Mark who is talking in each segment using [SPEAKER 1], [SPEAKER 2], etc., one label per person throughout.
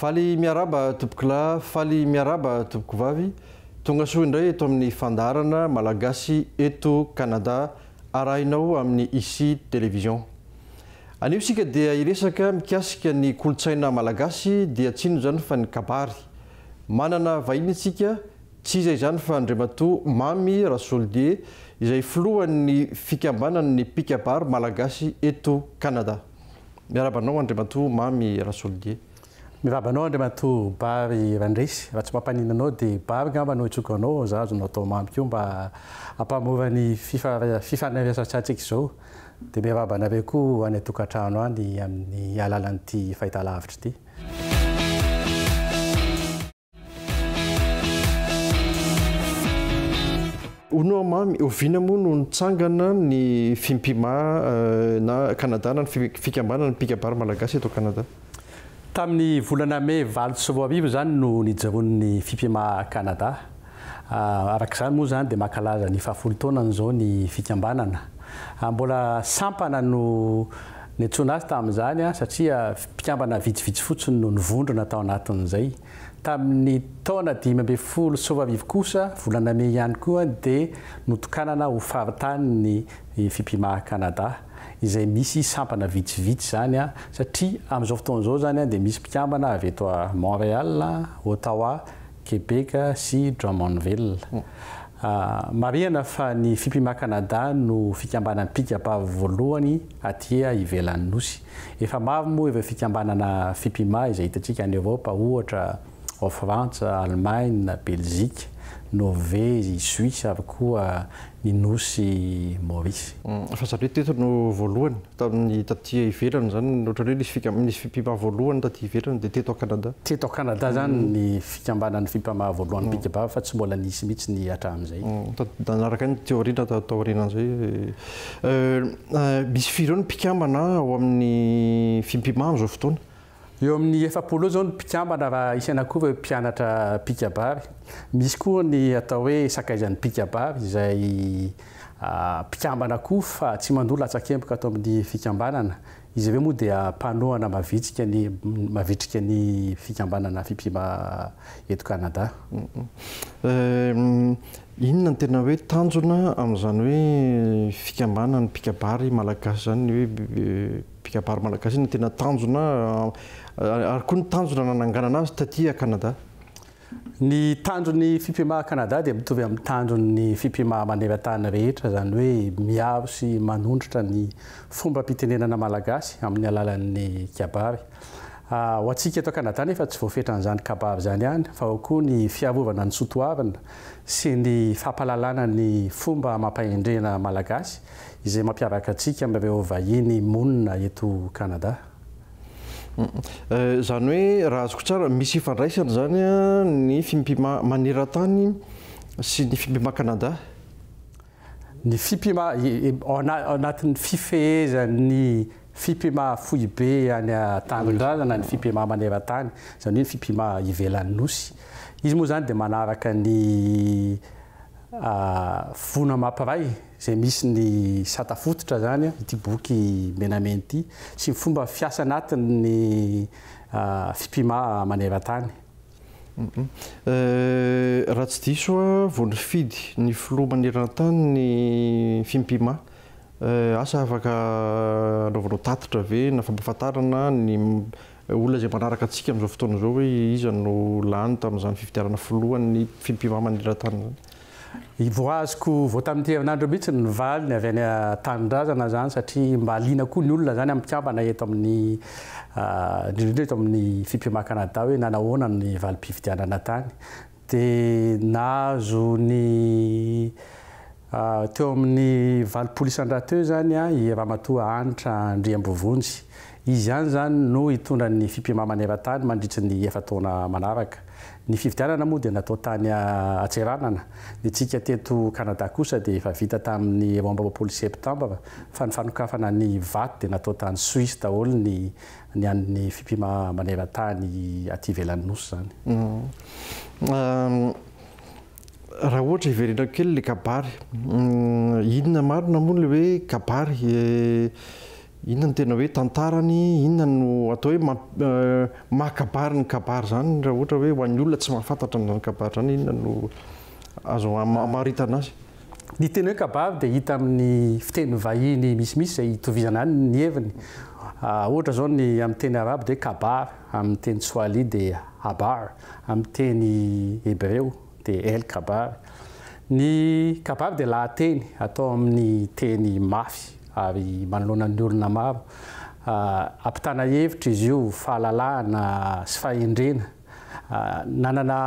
[SPEAKER 1] Faly miaraba tompokila, faly miaraba tompoko vavy. Tonga soa indray eto amin'ny fandarana malagasy eto Canada arahinao amin'ny Ici Télévision. Anio sika dia iresaka mikasika ny kolotsaina malagasy dia tsino zany fa ny kabary. Manana vahiny tsika tsy izay zany fa Andriamatoa Mamy Rasoldier izay filohan'ny fikambanan'ny pikabary malagasy eto Canada. Miarabanao Andriamatoa Mamy Rasoldier.
[SPEAKER 2] Mirabanao Andriamatoa Bary Vandresy, raha tsy mampaninanao dia Bary ngamba no itsokanao za azo natao mamy koa mba hampamora ny fifanarasan-tsatsika izao. Dia mirabanareo koa any atokantrano any amin'ny alalan'ity fahitalavitra ity.
[SPEAKER 1] Ono mamy oviana moa no nitsangana ny fimpima na Canada na ny fikambanana ny pikabary malagasy eto Canada.
[SPEAKER 2] Tamin'ny volana May 20 zany no nijeron'ny fimpima Canada. Arak'izany moa zany dia mankalaza ny 70 taonany zao ny fikambanana. Mbola sampana no nitsona azy tamin'izany satria mpikambana vitsivitsy fotsiny no nivondrona tao anatin'izay. Tamin'ny taona 20 kosa volana May ihany koa dia notokanana ho faritany ny fimpima Canada. Izay misy sampana vitsivitsy zany satria amin'izao fotoan'izao zany dia misy mpikambana avy eto à Montréal, Ottawa, Québec sy Drummondville. Marihana fa ny fimpima Canada no fikambanan'ny pikabary voalohany atỳ ivelan'ny nosy. Efa maro moa ireo fikambanana fimpima izay hitantsika any Europa ohatra ao France, Allemagne, Belgique, Norvège, Suisse ary koa ny nosy Maurice.
[SPEAKER 1] Fa zareo teto no voalohany tamin'ny taty ivelany zany ohatra hoe nisy fimpima voalohany taty ivelany dia teto Canada.
[SPEAKER 2] Teto Canada zany ny fikambanan'ny fimpima voalohany pikabary fa tsy mbola nisy mihitsy ny hatramin'izay.
[SPEAKER 1] Nanaraka ny teoriana taorianan'izay. Misy firy eo ny mpikambana ao amin'ny fimpima amin'izao fotoana?
[SPEAKER 2] Eo amin'ny 70 zao ny mpikambana raha isana koa ireo mpianatra pikabary. Misy koa ny atao hoe sakaizan'ny pikabary izay mpikambana koa fa tsy mandolo latsakempoka atao amin'ny fikambanana. Izy ireo moa dia mpanohana mavitrika ny fikambanana fimpima eto Canada.
[SPEAKER 1] Inona ny tena hoe tanjona amin'izany hoe fikambanan'ny pikabary malagasy zany hoe pikabary malagasy ny tena tanjona ary koa ny tanjona nananganana azy taty à Canada?
[SPEAKER 2] Ny tanjon'ny fimpima Canada dia mitovy amin'ny tanjon'ny fimpima maneran-tany rehetra zany hoe miaro sy manondratra ny fomba mpitenenana malagasy amin'ny alalan'ny kabary. Ho antsika eto Canada nefa tsy voafetran'izany kabary zany ihany fa ao koa ny fiarovana ny soatoavana sy ny fampalalana ny fomba mampahendrena malagasy izay mampiavaka antsika amin'ireo vahiny monina eto Canada.
[SPEAKER 1] Zany hoe raha azoko tsara misy ifandraisana zany ny fimpima maneran-tany sy ny fimpima Canada?
[SPEAKER 2] Ny fimpima ao anatin'ny fifehezan'ny fimpima fohy be any tanjondrazana ny fimpima maneran-tany zany hoe ny fimpima ivelan'ny nosy. Izy moa zany dia manaraka ny fona mampiray izay misy ny satafototra zany ity boky menamena ity sy ny fomba fiasa anatin'ny fimpima maneran-tany.
[SPEAKER 1] Raha tsy diso vao nifidy ny filoha maneran-tany ny fimpima asa afaka anaovanao tatitra ve na fampahafantarana ny olona izay manaraka antsika amin'izao fotoana izao hoe iza no lany tamin'izany fifidianana filohan'ny fimpima maneran-tany zany?
[SPEAKER 2] Voazoko vao tamin'ity herinandro mihitsy ny valiny avy any tanindrazana zany satria mba aliana koa ny olona zany amin'ny mpikambana eto amin'ny indrindra eto amin'ny fimpima Canada hoe nanahoana ny valim-pifidianana tany. Dia nahazo ny teo amin'ny valopolo isan-drahateo zany i Ramatoa Anitra Andriambovonjy. Izy ihany zany no hitondra ny fimpima maneran-tany mandritra ny 7 taona manaraka. Ny fifidianana moa dia natao tany Atseranana. Dia tsika teto Canada kosa dia efa vita tamin'ny 20 septambra fa ny fanokafana ny vato dia natao tany Suisse daholo ny an'ny fimpima maneran-tany aty ivelan'ny nosy zany. Raha ohatra
[SPEAKER 1] iverena kely le kabary, inona marina moa le hoe kabary inona ny tena hoe tantarany, inona no atao hoe mahakabary ny kabary zany raha ohatra hoe ho an'ny olona tsy mahafantatra amin'izany kabary zany, inona no azo amaritana azy?
[SPEAKER 2] Ny teny hoe kabary dia hita amin'ny fiteny vahiny misimisy izay hitovizana any ny heviny. Ohatra zao ny amin'ny teny arabo dia kabar, amin'ny teny swahili dia habar, amin'ny teny hebreo dia el kabar. Ny kabary dia lahateny atao amin'ny teny mafy ary manoloana ny olona maro. Ampitana hevitra izy io, fahalalahana sy fahendrena. Nanana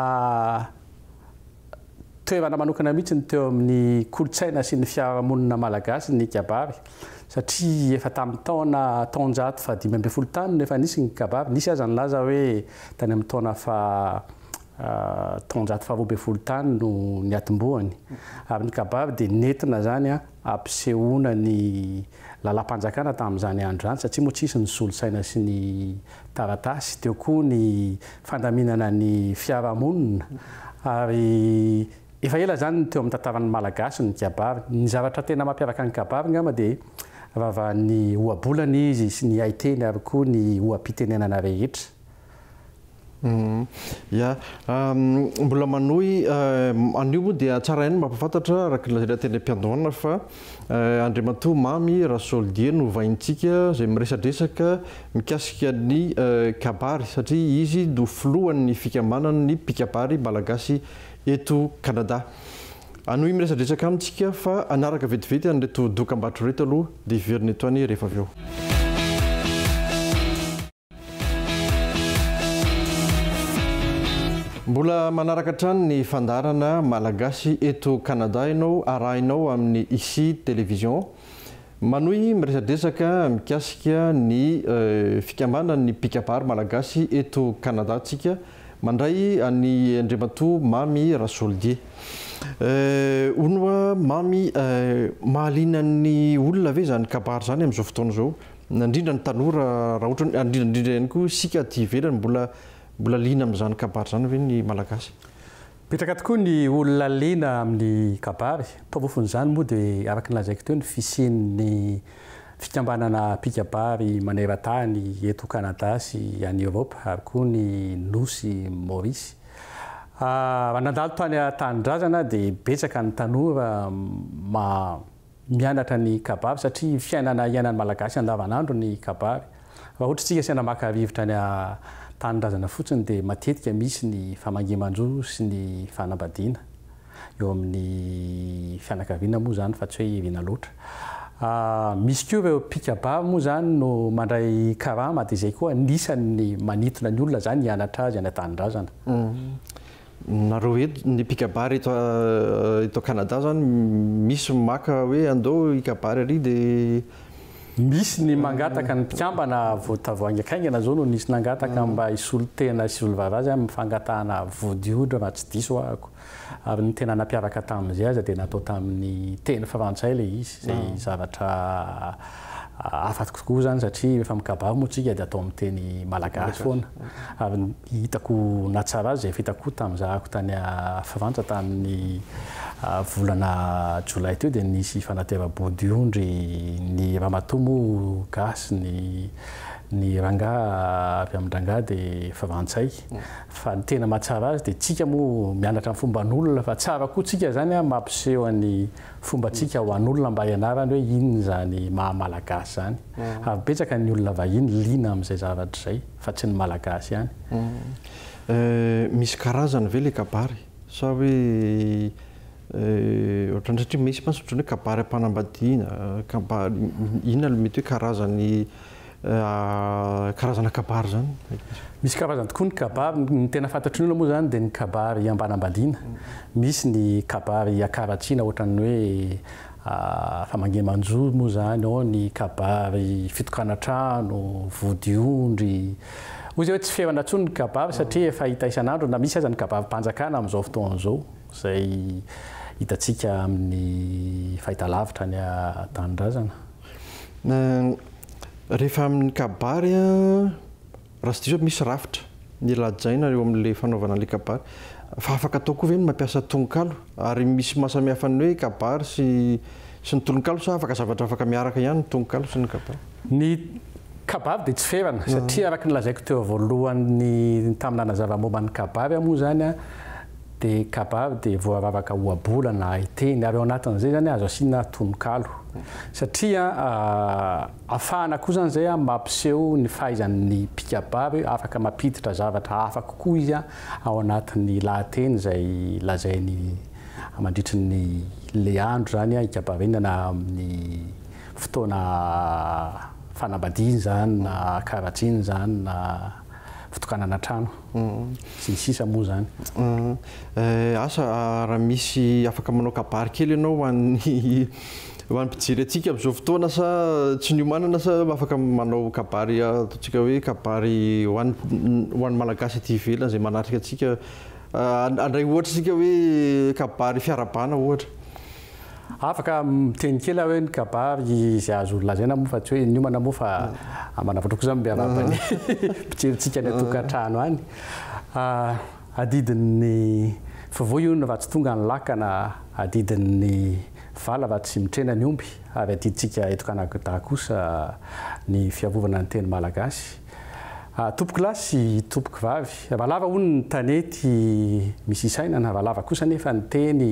[SPEAKER 2] toerana manokana mihitsy teo amin'ny kolotsaina sy ny fiarahamonina malagasy ny kabary, satria efa tamin'ny taonjato fa 5 taona efa nisy ny kabary. Nisy aza ny laza hoe tany amin'ny taona taonjato fa 20 taona no ny atombohany. Ary ny kabary dia nentina zany ampisehoana ny lalam-panjakana tamin'izany andro zany, satria moa tsisy ny solosaina sy ny taratasy. Teo koa ny fandaminana ny fiarahamonina, ary efa ela zany teo amin'ny tantaran'ny malagasy ny kabary. Ny zavatra tena mampiavaka ny kabary ngamba dia vavahan'ny ohabolana izy sy ny haiteny ary koa ny oham-pitenenana rehetra.
[SPEAKER 1] Ya, mbola manohy anio moa dia tsara ihany mampafantatra araka ilay teny am-piandohana fa Andriamatoa Mamy Rasoldier no vahintsika izay miresadresaka mikasika ny kabary, satria izy no filohan'ny fikambanana ny mpikabary malagasy eto Kanada. Anohy miresadresaka amintsika fa anaraka vetivety an'ireto dokam-barotra reto aloha dia iverina eto any rehefa avy eo. Mbola manaraka hatrany ny fandarana malagasy eto Kanada ianao, arahinao amin'ny Ici Télévision. Manohy miresadresaka mikasika ny fikambanana ny mpikabary malagasy eto Kanada tsika, mandray any Andriamatoa Mamy Rasoldier. Onoa Mamy, mahaliana ny olona ve zany kabary zany amin'izao fotoana izao, indrindra ny tanora raha ohatra indrindra ihany koa sika aty ivelany mbola liana amin'izany kabary zany ve ny malagasy?
[SPEAKER 2] Petraka tokoa ny olona liana amin'ny kabary. Mpavofon'izany moa dia araka ny lazaiko teo ny fisian'ny fikambanana mpikabary maneran-tany eto Kanada sy any Europe, ary koa ny nosy Maurice. Nandalo tany tanindrazana dia betsaka ny tanora mianatra ny kabary, satria fiainana iainan'ny malagasy andavanandro ny kabary. Raha ohatra tsika saina maka rivotra ny tanindrazana fotsiny dia matetika misy ny famangiman-jo sy ny fanambadiana eo amin'ny fianakaviana moa zany, fa tsy hoe irina loatra. Misy koa ireo mpikabary moa zany no mandray karama, dia izay koa anisan'ny manitona ny olona zany hianatra azy any tanindrazana.
[SPEAKER 1] Nareo eto ny mpikabary eto Kanada zany misy maka hoe andao ikabary ary dia
[SPEAKER 2] misy ny mangataka ny mpikambana voatavoangy akaingana zao no nisy nangataka mba hisolo tena sy olo vavy azy amin'ny fangatahana vodiondra raha tsy diso ahako. Ary ny tena nampiavaka tamin'izay aza dia natao tamin'ny teny frantsay ilay izy, izay zavatra hafa kokoa zany, satria efa mikabary moa tsika dia atao amin'ny teny malagasy foana. Ary hitako natsara azy izay fitako tamin'izahako tany Frantsa tamin'ny volana Jolay teo, dia nisy fanateram-bodiondry ny ramatoa moa gasy ny rangahy avy amin'ny rangahy dia frantsay. Fa ny tena mahatsara azy dia tsika moa mianatra amin'ny fomban'olona, fa tsara koa tsika zany mampiseho ny fombatsika ho an'olona mba hianarany hoe inona zany maha-malagasy zany. Ary betsaka ny olona vahiny liana amin'izay zavatra izay, fa tsy ny malagasy ihany.
[SPEAKER 1] Misy karazany ve ilay kabary sa hoe ohatrany, satria misy ohatrany hoe kabary am-panambadiana, kabary inona no mety hoe karazana kabary zany?
[SPEAKER 2] Misy karazany tokoa ny kabary. Ny tena fantatry ny olona moa zany dia ny kabary ambanambadiana. Misy ny kabary akaratsiana, ohatrany hoe famangeman-jo moa zany, ao ny kabary fitokana trano, vodiondry. Hoy izay hoe tsy ferana intsony ny kabary, satria efa hita isan'andro, na misy aza ny kabary-mpanjakana amin'izao fotoana izao, izay hitantsika amin'ny fahitalavitra ny tanindrazana.
[SPEAKER 1] Rehefa amin'ny kabary raha sy diso misy rafitra ny lajaina eo amin'ilay fanaovana an'ilay kabary, fa afaka atao koa ve ny mampiasa tononkalo? Ary misy mahasamihafa ny hoe kabary sy ny tononkalo, sa afaka zavatra afaka miaraka ihany ny tononkalo sy ny kabary?
[SPEAKER 2] ny kabavy dia tsy fevana satria araka ny lazaiko teo voalohany tamin'ny nanazava-momba ny kabavy moa zany a dia kabavy dia voavavaka oabolana iteny ary ao anatin'izay zany azo asiana tononkalo satria afahana koa zany zay a mampiseho ny fahaizan'ny mpikabavy afaka mampiditra zavatra hafa kokoa izy a ao anatin'ny lahateny zay lazainy mandritry ny le andro zany a ikabavy iny na amin'ny fotoana fanambadiana zany na karatsiny zany na fitokanana trano sy ny sisa moa zany
[SPEAKER 1] asa raha misy afaka manao kabary kely ianao ho an'ny mpijery atsika amin'izao fotoana sa tsy niomanana sa afaka manao kabary ataontsika hoe kabary ho an'ny malagasy aty ivelany zay manatrika atsika andray ohatra tsika hoe kabary fiarabana ohatra
[SPEAKER 2] afaka miteny kely hoe ny kabary izay azo lazaina moa fa tsy hoe niomana moa fa manavatra zany miavapany mpijerytsika ny atokantrano any adidin'ny favoionina va tsy tonga ny lakana adidin'ny vala va tsy mitrena ny omby avy adiditsika etokanagda kosa ny fiavovana ny teny malagasy tompoky lasy tompoky vavy valava hono ny tanety misy isainana valava kosa nefa ny teny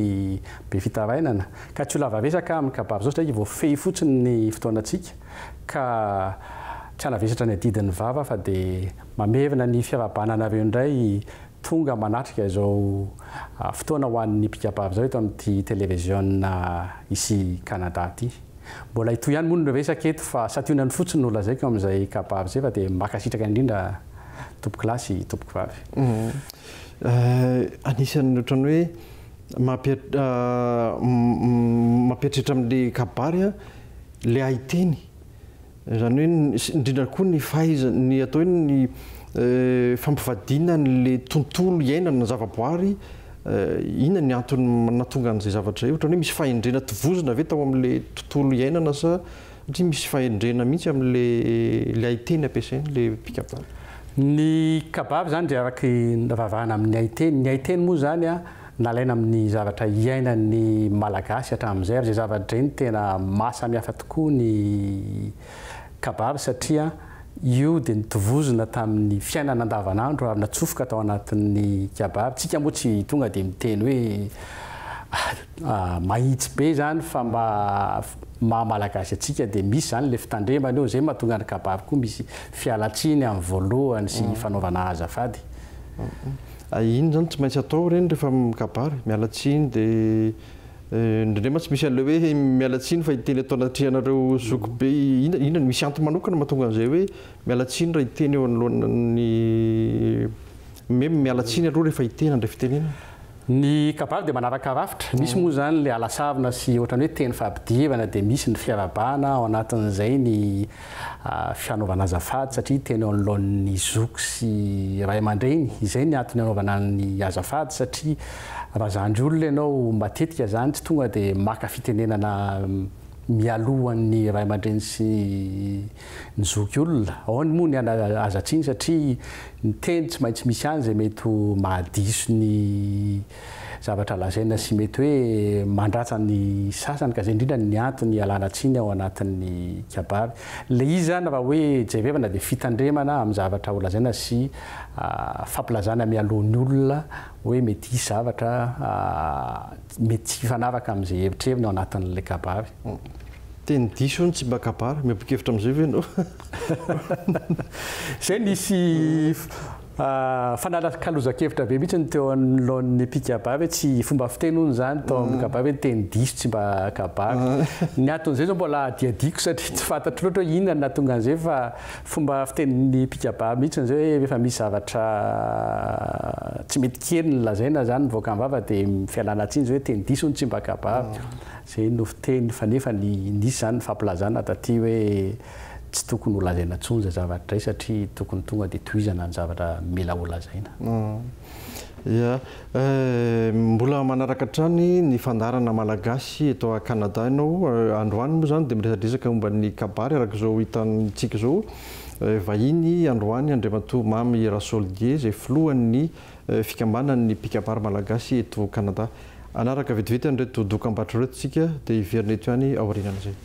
[SPEAKER 2] be fitarainana ka tsy ho lavavesaka amin'ny kabavy zao satria voafehy fotsiny ny fotoanatsika ka tsy hanavesatra ny adidin'ny vava fa dia mamevina ny fiavabananareo indray tonga manatrika izao fotoana ho an'ny mpikabavy zao eto amin'ity télévision ici Canada aty mbola ito ihany moa ny resaka eto fa sationany fotsiny no lazaiko amin'izay kabavy zay fa dia makasitraka indrindra tompoky lasy tompoky vavy
[SPEAKER 1] anisan'ny ohatrany hoe mampiatritra amin'le kabary a le haiteny zany hoe indrindra koa ny fahaizany atao hoe ny fampivadina n'le tontolo iainana ny zavaboary ina ny antony natonga an'izay zavatra zay ohatrany hoe misy fahendrena tovozona ve tao amin'le tontolo iainana sa satria misy fahendrena mihitsy amin'le haiteny ampiasainy le mpikabavy
[SPEAKER 2] ny kabavy zany dia araky vavahana amin'ny haiteny ny haiteny moa zany a nalaina amin'ny zavatra iainan'ny malagasy hatramin'izay ary zay zavatra iny tena mahasamihafa tokoa ny kabavy satria io dia nitovozona tamin'ny fiainana andavanandro ary natsofoka tao anatin'ny kabavy tsika moa tsy tonga dia miteny hoe mahitsy be zany fa mahamalagasy atsika dia misy zany le fitandremana eo zay mahatonga ny kabavy koa misy fialatsiny amin'ny voalohany sy fanaovana azafady
[SPEAKER 1] iny zany tsy maintsy atao reny rehefa mikabary mialatsiny dia indrindrema tsy misy an'le hoe mialatsiny fa iteny atao anatrihanareo zoko be ina misy antony manokana mahatonga an'izay hoe mialatsiny raha iteny eo anoloanany mialatsiny aloha rehefa iteny andray fitenena
[SPEAKER 2] ny kabavy dia manarakarafitra misy moa zany le alasavina sy ohatrany hoe teny fampidivana dia misy ny fiarabana ao anatin'izay ny fianovana azafady satria teny eo anoloan'ny zoko sy ray aman-dreny izay ny antony anaovana ny azafady satria raha zandry olona ianao matetika zany tsy tonga dia maka fitenenana mialohan'ny ray aman-dreny sy ny zoky olona ao ny moa ny azatsiny satria ny teny tsy maintsy misy any zay mety mahadiso ny zavatra lazaina sy mety hoe mandratsa ny sasany ka zay indrindra ny antony alanatsiny ao anatin'ny kabavy le izy zany raha hoe jerevana dia fitandremana amin'ny zavatra ho lazaina sy fampilazana mialohan'ny olona hoe mety hisy zavatra mety tsy fanavaka amin'izay hevitreviny ao anatin'le kabavy
[SPEAKER 1] teny diso ny tsy mba kabary miapikevitra amin'izay ve anao
[SPEAKER 2] zay nisy fanalakalozakevitra be mihitsy ny teo anoloan'ny mpikabavy tsy fomba fiteny hono zany tao amin'ny kabavy hoe teny diso tsy mba kabary ny aton'izay zao mbola diadiko satria tsy fantatro loatra hoe inona natonga an'izay fa fomba fitenin'ny mpikabavy mihitsy n'izay hoe efa misy zavatra tsy mety kely ny lazaina zany mivoaka amin'ny vava dia fialanatsiny zay hoe teny diso hono tsy mba kabary zay no fiteny fa nefa nisy zany fampilazana taty hoe tsy tokony ho lazaina tsony zay zavatra izay satria tokony tonga dia tohizana ny zavatra mila ho lazaina
[SPEAKER 1] mbola manaraka hatrany ny fandarana malagasy eto a Canada ianao androany moa zany dia miresadresaka momba ny kabary araka izao hitantsika izao vahiny androany Andriamatoa Mamy Rasoldier zay filohan'ny fikambanan'ny mpikabary malagasy eto Canada anaraka vetivety an'ireto dokam-batrao reto tsika dia iverinety ihany aorianan'izay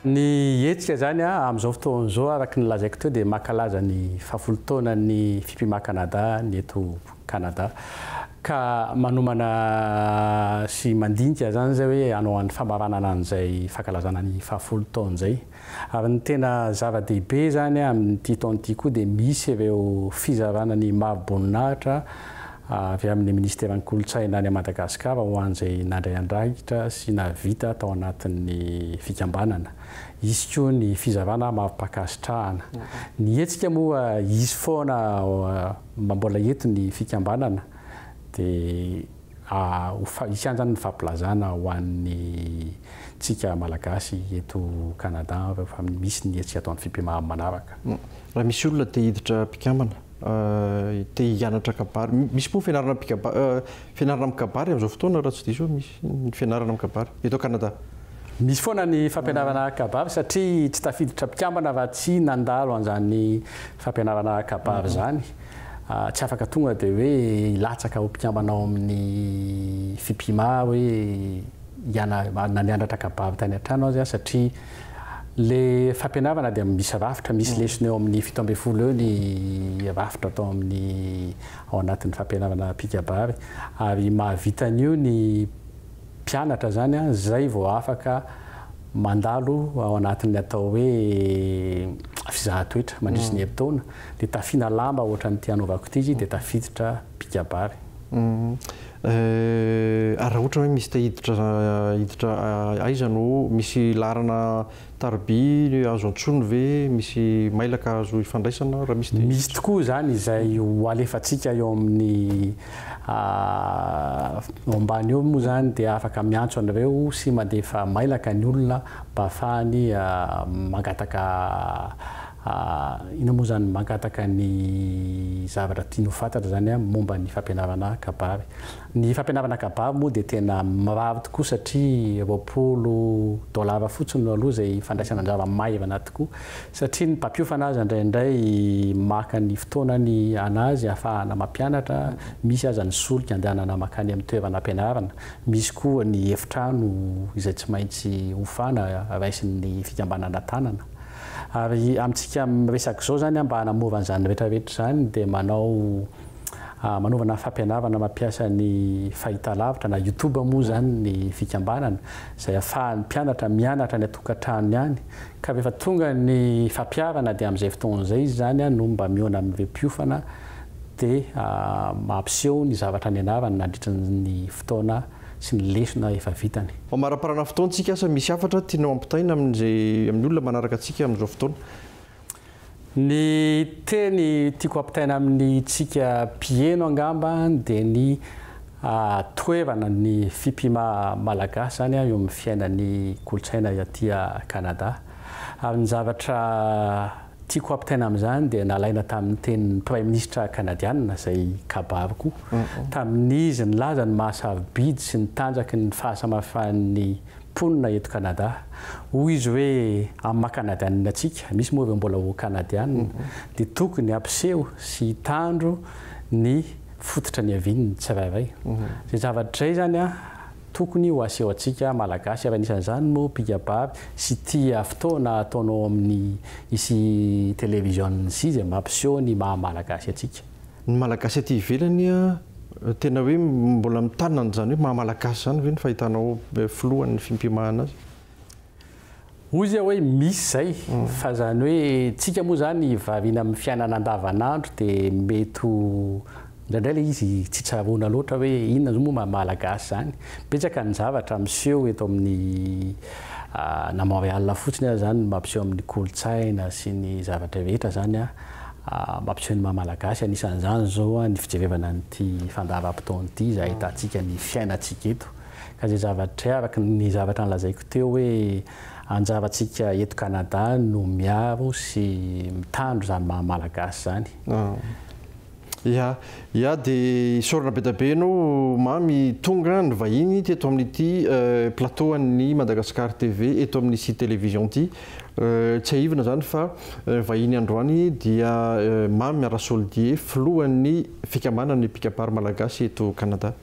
[SPEAKER 2] Ny hetsika zany amin'izao fotoan'izao araky ny lazaiko teo dia mankalaza ny fahafolotaona ny fipimaha Canada ny eto Canada ka manomana sy mandinika zany zay hoe hanao an'ny famaranana an'izay fankalazana ny fahafolotaona zay ary ny tena zava-dehibe zany amin'ity taon'ity koa dia misy ireo fizarana ny maro-boninahitra avy amin'ny ministèran'ny kolotsaina any Madagasikara ho an'izay nandray andraikitra sy navita tao anatin'ny fikambanana. Izy koa ny fizarana mampakasitrahana. Ny hetsika moa izy foana mbola eto ny fikambanana dia isanjany ny fampilazana ho an'ny tsika malagasy eto Canada rehefa misy ny hetsika ataon'ny fipimaha manaraka.
[SPEAKER 1] Raha misy olona te hiditra mpikambana te hianatra kabary misy moa fianarana fianarana amin'ny kabary amin'izao fotoana raha tsy diso misy fianarana amin'ny kabary eto Canada.
[SPEAKER 2] Misy foana ny fampianarana kabary satria tsy tafiditra mpikambana raha tsy nandalo an'izany fampianarana kabary zany. Tsy afaka tonga dia hoe hilatsaka ho mpikambana ao amin'ny fipimaha hoe nanianatra kabary tany an-trano azy satria le fampianarana dia misy rafitra misy lesona eo amin'ny 17 eo ny rafitra atao amin'ny ao anatin'ny fampianarana pikabary ary mahavita an'io ny mpianatra zany zay vao afaka mandalo ao anatin'ny atao hoe fizahatoetra mandritsy ny herintaona dia tafina lamba ohatran'ny ty anaovako ity izy dia tafiditra pikabary.
[SPEAKER 1] Raha ohatra hoe misy te hiditra aiza no misy larana tarby azo antsony ve misy mailaka azo ifandraisana raha
[SPEAKER 2] misy tokoa zany izay ho alefantsika eo amin'ny ambany eo moa zany dia afaka miantso an'ireo sy mandefa mailaka ny olona mba ahafahany mangataka ina moa zany mangataka ny zavatra tiany ho fantatra zany momba ny fampianarana kabary. Ny fampianarana kabary moa dia tena mirary tokoa satria $20 fotsiny aloha zay fandraisana anjara maivana tokoa satria ny mpampiofana azy indraindray maka ny fotoanany anazy ahafahana mampianatra misy aza ny solika andehanana makany amin'ny toerana ampianarana misy koa ny efitrano izay tsy maintsy hofana raisin'ny fikambanana tanana. Ary amintsika resaka izao zany mba hanamora an'izany rehetrarehetra zany dia manaovana fampianarana mampiasa ny fahitalavitra na YouTube moa zany ny fikambanana izay ahafahan'ny mpianatra mianatra ny atokantrano ihany ka rehefa tonga ny fampiarana dia amin'izay fotoana izay izy zany no mba mihaona amin'ireo mpiofana dia mampiseho ny zavatra nianarana nandritra ny fotoana sy ny lesona efa vitany.
[SPEAKER 1] Maraparana fotoantsika asa misy hafatra tianao ampitaina amin'ny olona manaraka antsika amin'izao fotoana.
[SPEAKER 2] Ny teny tiako ampitaina amin'ny tsika mpieno angamba dia ny toerana ny fipimaha malagasy zany eo amin'ny fiainan'ny kolotsaina aty Canada. Ary ny zavatra tiako ampitaina amin'izany dia nalaina tamin'ny tenin'ny Prime Ministre Canadiana izay kabary koa tamin'izy nilaza ny mahasarobidy sy ny tanjaky ny fahasamafan'ny mponina eto Canada. Hoy izy hoe amin'ny maha-Canadiana atsika misy moa ireo mbola ho Canadiana dia tokony ampiseho sy hitandro ny fototra ny haviany tsirairay. Zay zavatra izay zany tokony ho aseho atsika malagasy ary anisan'izany moa pikabary sy tia fotoana ataonao amin'ny isy télévision sy izay mampiseho ny maha-malagasy atsika.
[SPEAKER 1] Ny malagasy aty ivelany tena hoe mbola mitanina an'izany hoe maha-malagasy zany ve ny fahitanao filohan'ny fimpimahana azy?
[SPEAKER 2] Hoy izy hoe misy zay fa zany hoe tsika moa zany variana amin'ny fiainana andavanandro dia mety indraindray le izy tsy tsaroana loatra hoe inona zao moa malagasy zany. Betsaka ny zavatra miseho eto amin'ny na Montréal fotsiny zany mampiseho amin'ny kolotsaina sy ny zavatra rehetra zany mampiseho ny maha-malagasy anisan'izany zao ny fijerevana n'ity fandaharam-potoana ity izay ahitantsika ny fiainantsika eto. Ka zay zavatra araka ny zavatra nolazaiko teo hoe anjaratsika eto Canada no miaro sy mitandro zany maha-malagasy zany.
[SPEAKER 1] Ya dia sorona be dabe anao mamy tonga ny vahiny teto amin'ity plateau an'ny Madagascar TV eto amin'ny site télévision ity. Tsy aivina zany fa vahiny androany dia mamy Miarasolidier filohan'ny fikambanan'ny pikabary malagasy eto Canada.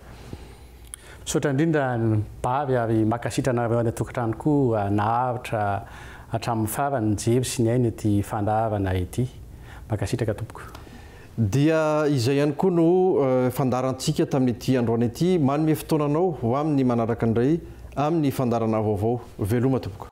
[SPEAKER 2] Misaotra indrindra bavy ary mankasitrana ireo any atokantrano koa nahavitra hatramin'ny farany jery sy ny aina ty fandaharana ity makasitraka tompoko.
[SPEAKER 1] Dia izay ihany koa no fandarantsika tamin'ity androany ity manome fotoananao ho amin'ny manaraka indray amin'ny fandarana vaovao veloma tompoko.